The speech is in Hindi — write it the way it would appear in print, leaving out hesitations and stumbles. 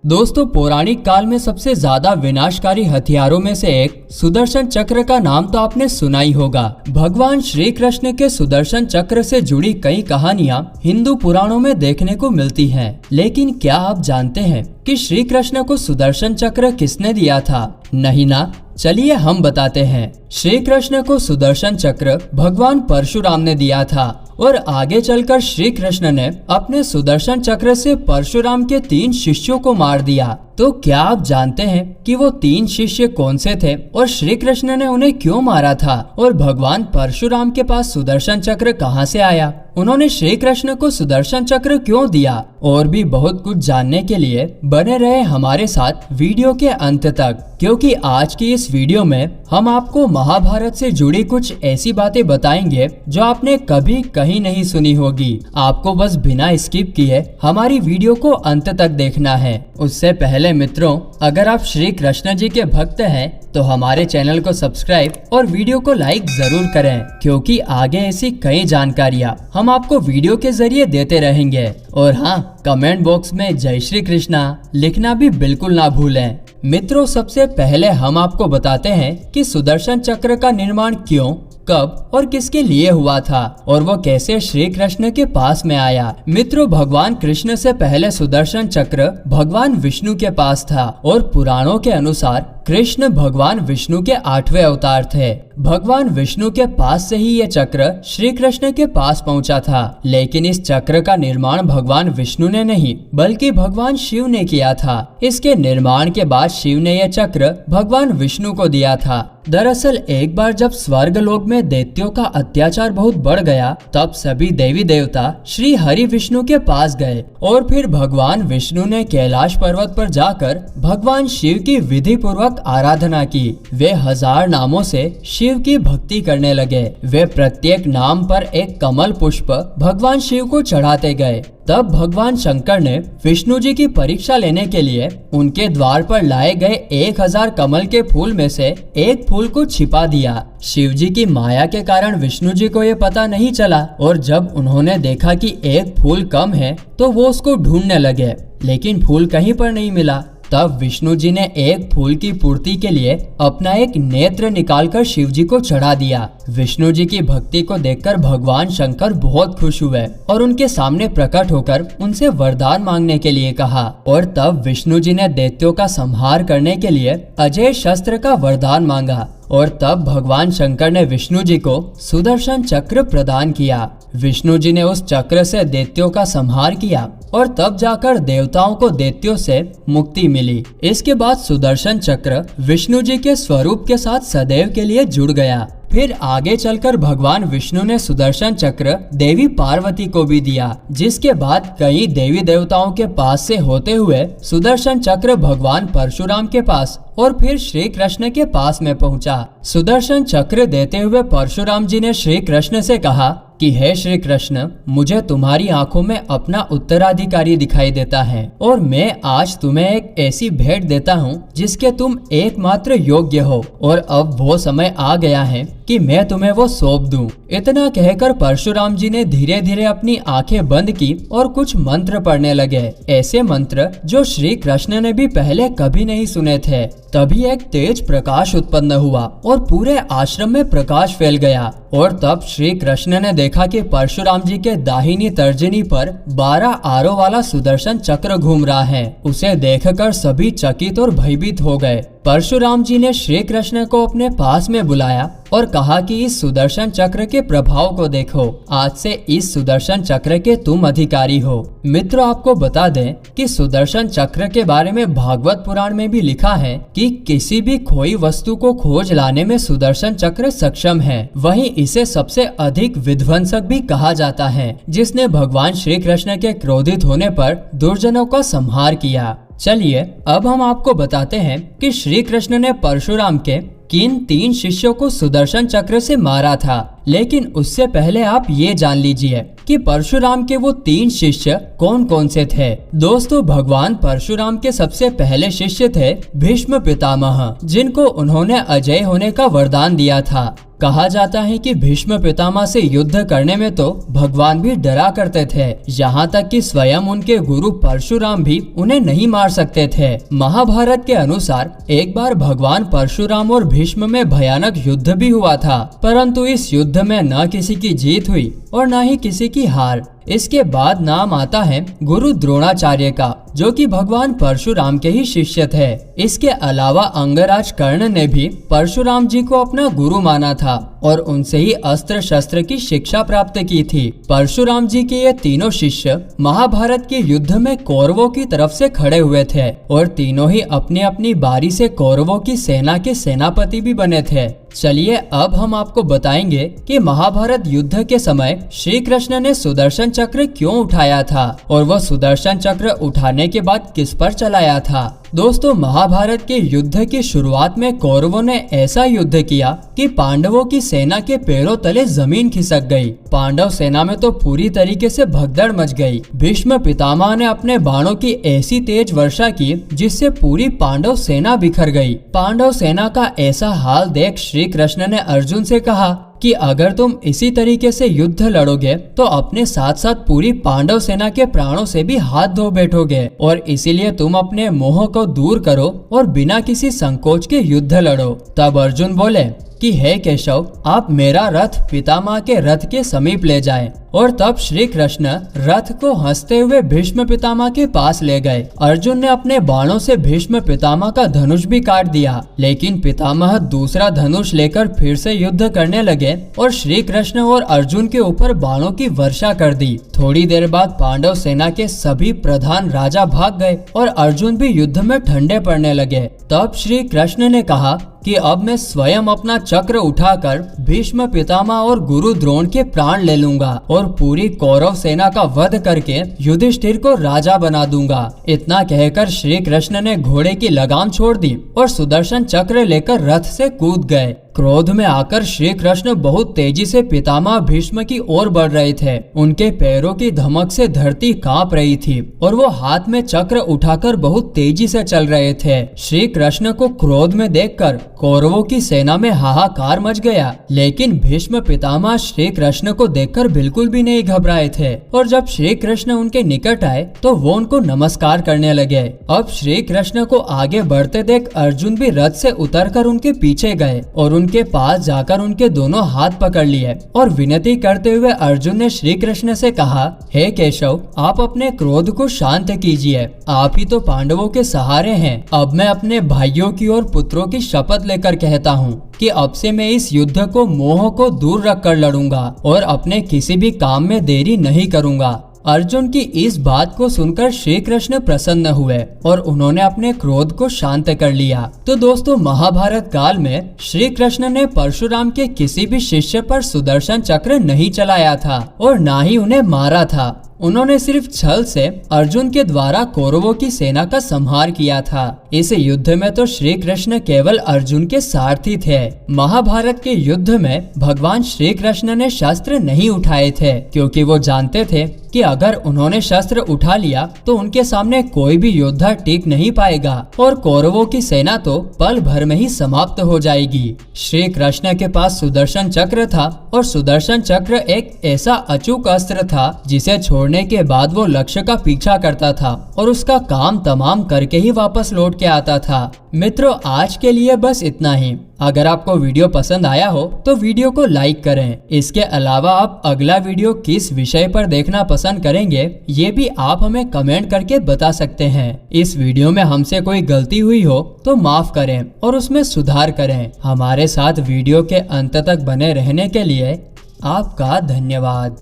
दोस्तों, पौराणिक काल में सबसे ज्यादा विनाशकारी हथियारों में से एक सुदर्शन चक्र का नाम तो आपने सुना ही होगा। भगवान श्री कृष्ण के सुदर्शन चक्र से जुड़ी कई कहानियां हिंदू पुराणों में देखने को मिलती हैं। लेकिन क्या आप जानते हैं कि श्री कृष्ण को सुदर्शन चक्र किसने दिया था? नहीं ना? चलिए हम बताते हैं। श्री कृष्ण को सुदर्शन चक्र भगवान परशुराम ने दिया था और आगे चलकर श्री कृष्ण ने अपने सुदर्शन चक्र से परशुराम के 3 शिष्यों को मार दिया। तो क्या आप जानते हैं कि वो 3 शिष्य कौन से थे और श्री कृष्ण ने उन्हें क्यों मारा था? और भगवान परशुराम के पास सुदर्शन चक्र कहां से आया? उन्होंने श्री कृष्ण को सुदर्शन चक्र क्यों दिया? और भी बहुत कुछ जानने के लिए बने रहे हमारे साथ वीडियो के अंत तक, क्योंकि आज की इस वीडियो में हम आपको महाभारत से जुड़ी कुछ ऐसी बातें बताएंगे जो आपने कभी कहीं नहीं सुनी होगी। आपको बस बिना स्किप किए हमारी वीडियो को अंत तक देखना है। उससे पहले मित्रों, अगर आप श्री कृष्ण जी के भक्त हैं तो हमारे चैनल को सब्सक्राइब और वीडियो को लाइक जरूर करें, क्योंकि आगे ऐसी कई जानकारियां हम आपको वीडियो के जरिए देते रहेंगे। और हाँ, कमेंट बॉक्स में जय श्री कृष्णा लिखना भी बिल्कुल ना भूलें। मित्रों, सबसे पहले हम आपको बताते हैं कि सुदर्शन चक्र का निर्माण क्यों, कब और किसके लिए हुआ था और वो कैसे श्री कृष्ण के पास में आया। मित्रों, भगवान कृष्ण से पहले सुदर्शन चक्र भगवान विष्णु के पास था और पुराणों के अनुसार कृष्ण भगवान विष्णु के 8वें अवतार थे। भगवान विष्णु के पास से ही ये चक्र श्री कृष्ण के पास पहुंचा था। लेकिन इस चक्र का निर्माण भगवान विष्णु ने नहीं बल्कि भगवान शिव ने किया था। इसके निर्माण के बाद शिव ने यह चक्र भगवान विष्णु को दिया था। दरअसल एक बार जब स्वर्ग लोक में दैत्यों का अत्याचार बहुत बढ़ गया, तब सभी देवी देवता श्री हरि विष्णु के पास गए और फिर भगवान विष्णु ने कैलाश पर्वत पर जाकर भगवान शिव की विधि पूर्वक आराधना की। वे 1000 नामों से शिव की भक्ति करने लगे। वे प्रत्येक नाम पर एक कमल पुष्प भगवान शिव को चढ़ाते गए। तब भगवान शंकर ने विष्णु जी की परीक्षा लेने के लिए उनके द्वार पर लाए गए 1000 कमल के फूल में से एक फूल को छिपा दिया। शिव जी की माया के कारण विष्णु जी को ये पता नहीं चला और जब उन्होंने देखा कि एक फूल कम है तो वो उसको ढूंढने लगे, लेकिन फूल कहीं पर नहीं मिला। तब विष्णु जी ने एक फूल की पूर्ति के लिए अपना एक नेत्र निकालकर शिव जी को चढ़ा दिया। विष्णु जी की भक्ति को देखकर भगवान शंकर बहुत खुश हुए और उनके सामने प्रकट होकर उनसे वरदान मांगने के लिए कहा। और तब विष्णु जी ने दैत्यों का संहार करने के लिए अजय शस्त्र का वरदान मांगा। और तब भगवान शंकर ने विष्णु जी को सुदर्शन चक्र प्रदान किया। विष्णु जी ने उस चक्र से दैत्यों का संहार किया और तब जाकर देवताओं को दैत्यों से मुक्ति मिली। इसके बाद सुदर्शन चक्र विष्णु जी के स्वरूप के साथ सदैव के लिए जुड़ गया। फिर आगे चलकर भगवान विष्णु ने सुदर्शन चक्र देवी पार्वती को भी दिया, जिसके बाद कई देवी देवताओं के पास से होते हुए सुदर्शन चक्र भगवान परशुराम के पास और फिर श्री कृष्ण के पास में पहुंचा। सुदर्शन चक्र देते हुए परशुराम जी ने श्री कृष्ण से कहा कि हे श्री कृष्ण, मुझे तुम्हारी आंखों में अपना उत्तराधिकारी दिखाई देता है और मैं आज तुम्हें एक ऐसी भेंट देता हूँ जिसके तुम एकमात्र योग्य हो और अब वो समय आ गया है कि मैं तुम्हें वो सौंप दूं। इतना कहकर परशुराम जी ने धीरे धीरे अपनी आंखें बंद की और कुछ मंत्र पढ़ने लगे, ऐसे मंत्र जो श्री कृष्ण ने भी पहले कभी नहीं सुने थे। तभी एक तेज प्रकाश उत्पन्न हुआ और पूरे आश्रम में प्रकाश फैल गया। और तब श्री कृष्ण ने देखा कि परशुराम जी के दाहिनी तर्जनी पर 12 आरों वाला सुदर्शन चक्र घूम रहा है। उसे देखकर सभी चकित और भयभीत हो गए। परशुराम जी ने श्री कृष्ण को अपने पास में बुलाया और कहा कि इस सुदर्शन चक्र के प्रभाव को देखो, आज से इस सुदर्शन चक्र के तुम अधिकारी हो। मित्रों, आपको बता दें कि सुदर्शन चक्र के बारे में भागवत पुराण में भी लिखा है कि किसी भी खोई वस्तु को खोज लाने में सुदर्शन चक्र सक्षम है। वहीं इसे सबसे अधिक विध्वंसक भी कहा जाता है, जिसने भगवान श्री कृष्ण के क्रोधित होने पर दुर्जनों का संहार किया। चलिए अब हम आपको बताते हैं कि श्री कृष्ण ने परशुराम के किन 3 शिष्यों को सुदर्शन चक्र से मारा था। लेकिन उससे पहले आप ये जान लीजिए कि परशुराम के वो 3 शिष्य कौन कौन से थे। दोस्तों, भगवान परशुराम के सबसे पहले शिष्य थे भीष्म पितामह, जिनको उन्होंने अजय होने का वरदान दिया था। कहा जाता है कि भीष्म पितामह से युद्ध करने में तो भगवान भी डरा करते थे, यहाँ तक कि स्वयं उनके गुरु परशुराम भी उन्हें नहीं मार सकते थे। महाभारत के अनुसार एक बार भगवान परशुराम और भीष्म में भयानक युद्ध भी हुआ था, परंतु इस युद्ध में न किसी की जीत हुई और न ही किसी की हार। इसके बाद नाम आता है गुरु द्रोणाचार्य का, जो कि भगवान परशुराम के ही शिष्य थे। इसके अलावा अंगराज कर्ण ने भी परशुराम जी को अपना गुरु माना था और उनसे ही अस्त्र शस्त्र की शिक्षा प्राप्त की थी। परशुराम जी के ये तीनों शिष्य महाभारत के युद्ध में कौरवों की तरफ से खड़े हुए थे और तीनों ही अपनी अपनी बारी से कौरवों की सेना के सेनापति भी बने थे। चलिए अब हम आपको बताएंगे कि महाभारत युद्ध के समय श्री कृष्ण ने सुदर्शन चक्र क्यों उठाया था और वह सुदर्शन चक्र उठाने के बाद किस पर चलाया था। दोस्तों, महाभारत के युद्ध की शुरुआत में कौरवों ने ऐसा युद्ध किया कि पांडवों की सेना के पैरों तले जमीन खिसक गई। पांडव सेना में तो पूरी तरीके से भगदड़ मच गई। भीष्म पितामह ने अपने बाणों की ऐसी तेज वर्षा की जिससे पूरी पांडव सेना बिखर गई। पांडव सेना का ऐसा हाल देख श्री कृष्ण ने अर्जुन से कहा कि अगर तुम इसी तरीके से युद्ध लड़ोगे तो अपने साथ साथ पूरी पांडव सेना के प्राणों से भी हाथ धो बैठोगे, और इसीलिए तुम अपने मोह को दूर करो और बिना किसी संकोच के युद्ध लड़ो। तब अर्जुन बोले कि हे केशव, आप मेरा रथ पितामह के रथ के समीप ले जाएं। और तब श्री कृष्ण रथ को हंसते हुए भीष्म पितामह के पास ले गए। अर्जुन ने अपने बाणों से भीष्म पितामह का धनुष भी काट दिया, लेकिन पितामह दूसरा धनुष लेकर फिर से युद्ध करने लगे और श्री कृष्ण और अर्जुन के ऊपर बाणों की वर्षा कर दी। थोड़ी देर बाद पांडव सेना के सभी प्रधान राजा भाग गए और अर्जुन भी युद्ध में ठंडे पड़ने लगे। तब श्री कृष्ण ने कहा कि अब मैं स्वयं अपना चक्र उठाकर भीष्म पितामह और गुरु द्रोण के प्राण ले लूंगा और पूरी कौरव सेना का वध करके युधिष्ठिर को राजा बना दूंगा। इतना कहकर श्री कृष्ण ने घोड़े की लगाम छोड़ दी और सुदर्शन चक्र लेकर रथ से कूद गए। क्रोध में आकर श्री कृष्ण बहुत तेजी से पितामह भीष्म की ओर बढ़ रहे थे। उनके पैरों की धमक से धरती कांप रही थी और वो हाथ में चक्र उठाकर बहुत तेजी से चल रहे थे। श्री कृष्ण को क्रोध में देखकर कौरवों की सेना में हाहाकार मच गया, लेकिन भीष्म पितामह श्री कृष्ण को देखकर बिल्कुल भी नहीं घबराए थे और जब श्री कृष्ण उनके निकट आए तो वो उनको नमस्कार करने लगे। अब श्री कृष्ण को आगे बढ़ते देख अर्जुन भी रथ से उतरकर उनके पीछे गए और उनके पास जाकर उनके दोनों हाथ पकड़ लिए और विनती करते हुए अर्जुन ने श्री कृष्ण से कहा, हे केशव, आप अपने क्रोध को शांत कीजिए। आप ही तो पांडवों के सहारे हैं। अब मैं अपने भाइयों की और पुत्रों की शपथ लेकर कहता हूँ कि अब से मैं इस युद्ध को मोह को दूर रखकर लड़ूंगा और अपने किसी भी काम में देरी नहीं करूंगा। अर्जुन की इस बात को सुनकर श्री कृष्ण प्रसन्न हुए और उन्होंने अपने क्रोध को शांत कर लिया। तो दोस्तों, महाभारत काल में श्री कृष्ण ने परशुराम के किसी भी शिष्य पर सुदर्शन चक्र नहीं चलाया था और ना ही उन्हें मारा था। उन्होंने सिर्फ छल से अर्जुन के द्वारा कौरवों की सेना का संहार किया था। इस युद्ध में तो श्री कृष्ण केवल अर्जुन के सारथी थे। महाभारत के युद्ध में भगवान श्री कृष्ण ने शस्त्र नहीं उठाए थे, क्योंकि वो जानते थे कि अगर उन्होंने शस्त्र उठा लिया तो उनके सामने कोई भी योद्धा टिक नहीं पाएगा और कौरवों की सेना तो पल भर में ही समाप्त हो जाएगी। श्री कृष्ण के पास सुदर्शन चक्र था और सुदर्शन चक्र एक ऐसा अचूक अस्त्र था जिसे छोड़ने के बाद वो लक्ष्य का पीछा करता था और उसका काम तमाम करके ही वापस लौट के आता था। मित्रों, आज के लिए बस इतना ही। अगर आपको वीडियो पसंद आया हो तो वीडियो को लाइक करें। इसके अलावा आप अगला वीडियो किस विषय पर देखना पसंद करेंगे ये भी आप हमें कमेंट करके बता सकते हैं। इस वीडियो में हमसे कोई गलती हुई हो तो माफ करें और उसमें सुधार करें। हमारे साथ वीडियो के अंत तक बने रहने के लिए आपका धन्यवाद।